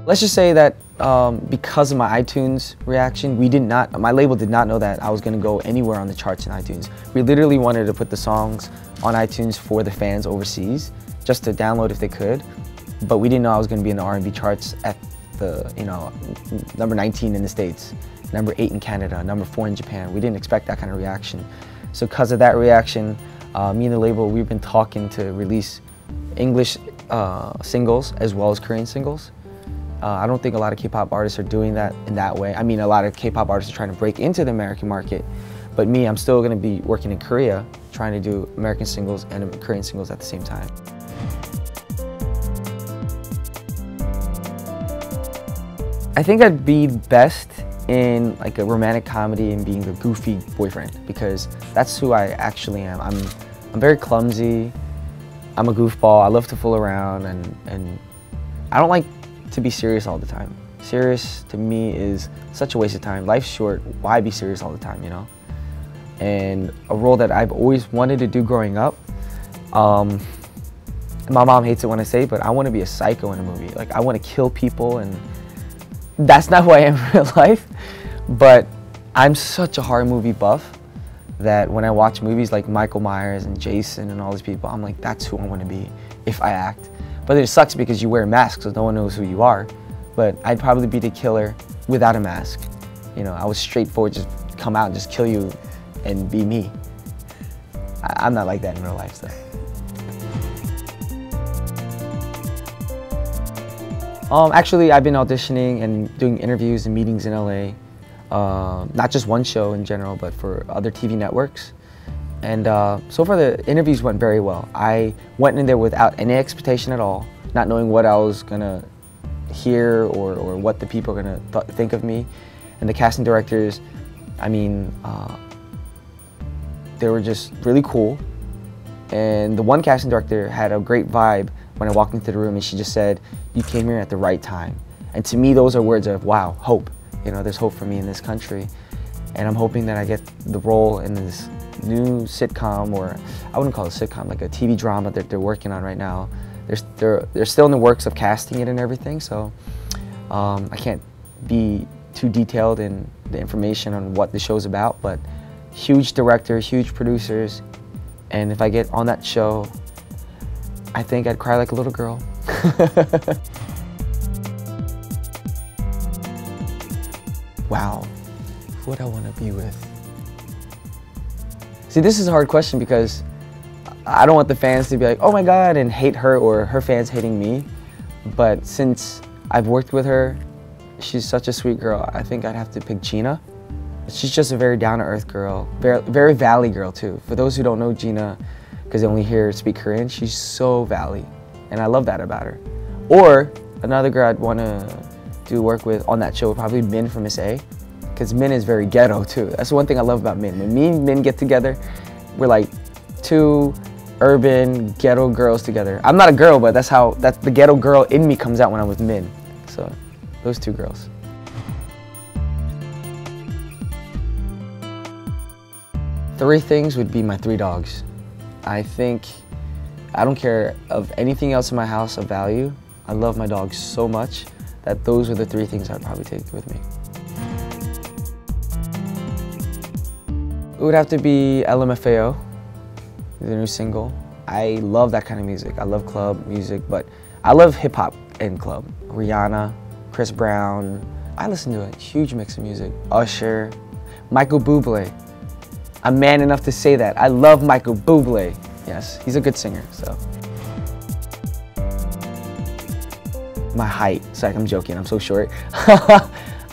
Let's just say that because of my iTunes reaction, my label did not know that I was going to go anywhere on the charts in iTunes. We literally wanted to put the songs on iTunes for the fans overseas, just to download if they could, but we didn't know I was going to be in the R&B charts at the, number 19 in the States, number 8 in Canada, number 4 in Japan. We didn't expect that kind of reaction. So because of that reaction, me and the label, we've been talking to release English singles as well as Korean singles. I don't think a lot of K-pop artists are doing that in that way. I mean, a lot of K-pop artists are trying to break into the American market, but me, I'm still going to be working in Korea, trying to do American singles and Korean singles at the same time. I think I'd be best in like a romantic comedy and being the goofy boyfriend, because that's who I actually am. I'm very clumsy. I'm a goofball. I love to fool around, and I don't like to be serious all the time. Serious to me is such a waste of time. Life's short. Why be serious all the time, you know? And a role that I've always wanted to do growing up. My mom hates it when I say it, but I want to be a psycho in a movie. Like, I want to kill people, and that's not who I am in real life. But I'm such a horror movie buff that when I watch movies like Michael Myers and Jason and all these people, I'm like, that's who I want to be if I act. But it sucks because you wear a mask, so no one knows who you are. But I'd probably be the killer without a mask. You know, I was straightforward, just come out and just kill you and be me. I'm not like that in real life, so. Actually, I've been auditioning and doing interviews and meetings in LA. Not just one show in general, but for other TV networks. And so far the interviews went very well. I went in there without any expectation at all, not knowing what I was gonna hear or what the people are gonna think of me. And the casting directors, I mean, they were just really cool. And the one casting director had a great vibe when I walked into the room, and she just said, "You came here at the right time." And to me, those are words of, wow, hope. You know, there's hope for me in this country. And I'm hoping that I get the role in this new sitcom, or I wouldn't call it a sitcom, like a TV drama that they're working on right now. They're still in the works of casting it and everything, so I can't be too detailed in the information on what the show's about, but huge director, huge producers, and if I get on that show, I think I'd cry like a little girl. Wow, who would I want to be with? See, this is a hard question because I don't want the fans to be like, oh my God, and hate her, or her fans hating me. But since I've worked with her, she's such a sweet girl. I think I'd have to pick Gina. She's just a very down-to-earth girl, very Valley girl too. For those who don't know Gina, because they only hear her speak Korean, she's so Valley, and I love that about her. Or another girl I'd want to do work with on that show would probably be Min from Miss A, because Min is very ghetto too. That's one thing I love about Min. When me and Min get together, we're like two urban ghetto girls together. I'm not a girl, but that's the ghetto girl in me comes out when I'm with Min. So those two girls. Three things would be my 3 dogs. I think I don't care of anything else in my house of value. I love my dogs so much that those are the 3 things I'd probably take with me. It would have to be LMFAO, the new single. I love that kind of music. I love club music, but I love hip hop and club. Rihanna, Chris Brown. I listen to a huge mix of music. Usher, Michael Bublé. I'm man enough to say that. I love Michael Bublé. Yes, he's a good singer, so. My height, sorry, I'm joking, I'm so short.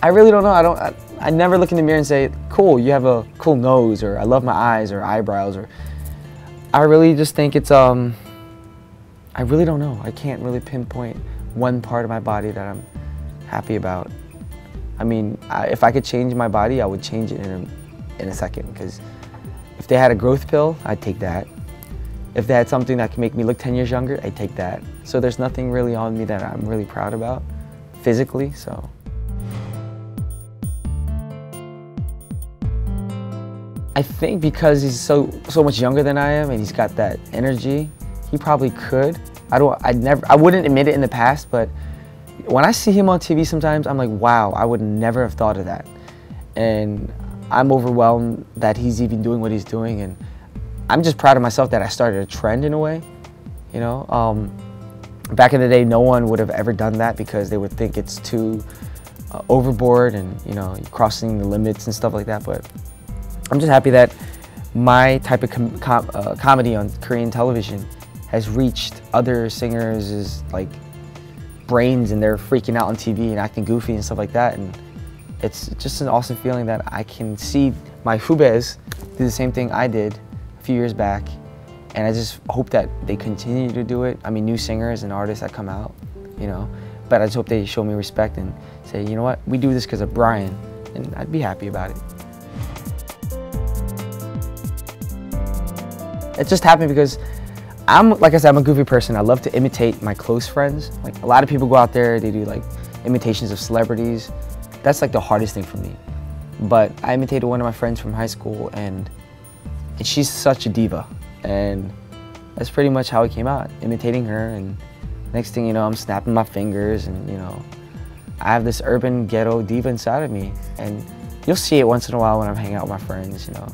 I really don't know, I never look in the mirror and say, cool, you have a cool nose, or I love my eyes or eyebrows, or I really just think it's, I really don't know. I can't really pinpoint one part of my body that I'm happy about. I mean, if I could change my body, I would change it in a second, because if they had a growth pill, I'd take that. If they had something that could make me look 10 years younger, I'd take that. So there's nothing really on me that I'm really proud about, physically, so. I think because he's so much younger than I am and he's got that energy, he probably could. I wouldn't admit it in the past, but when I see him on TV sometimes, I'm like, wow, I would never have thought of that. And I'm overwhelmed that he's even doing what he's doing, and I'm just proud of myself that I started a trend in a way, you know. Back in the day, no one would have ever done that because they would think it's too overboard and, you know, crossing the limits and stuff like that. But I'm just happy that my type of comedy on Korean television has reached other singers' like brains, and they're freaking out on TV and acting goofy and stuff like that. And it's just an awesome feeling that I can see my hubes do the same thing I did a few years back. And I just hope that they continue to do it. I mean, new singers and artists that come out, you know. But I just hope they show me respect and say, you know what, we do this because of Brian, and I'd be happy about it. It just happened because like I said, I'm a goofy person. I love to imitate my close friends. Like, a lot of people go out there, they do like imitations of celebrities. That's like the hardest thing for me. But I imitated one of my friends from high school, and she's such a diva. And that's pretty much how it came out, imitating her. And next thing you know, I'm snapping my fingers, and you know, I have this urban ghetto diva inside of me. And you'll see it once in a while when I'm hanging out with my friends, you know.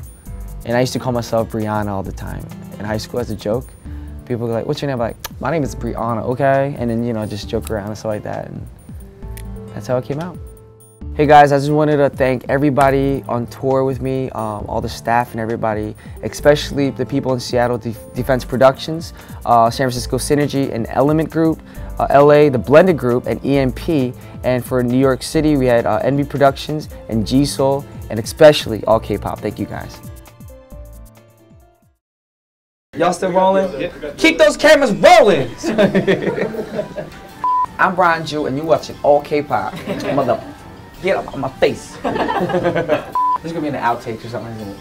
And I used to call myself Brianna all the time in high school as a joke. People were like, what's your name? I'm like, my name is Brianna, okay? And then, you know, just joke around and stuff like that. And that's how it came out. Hey guys, I just wanted to thank everybody on tour with me, all the staff and everybody, especially the people in Seattle Defense Productions, San Francisco Synergy and Element Group, LA, the Blended Group, and EMP. And for New York City, we had NB Productions and G-Soul, and especially allkpop. Thank you guys. Y'all still rolling? Yeah. Keep those cameras rolling! I'm Brian Joo, and you're watching allkpop. Mother, get up on my face. This is gonna be in the outtakes or something, isn't it?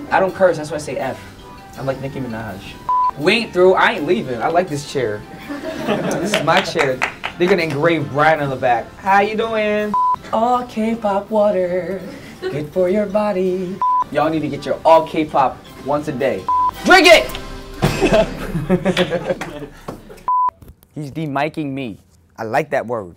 I don't curse, that's why I say F. I'm like Nicki Minaj. We ain't through, I ain't leaving. I like this chair. This is my chair. They're gonna engrave Brian on the back. How you doing? Allkpop water, good for your body. Y'all need to get your allkpop once a day. Drink it! He's de-miking me. I like that word.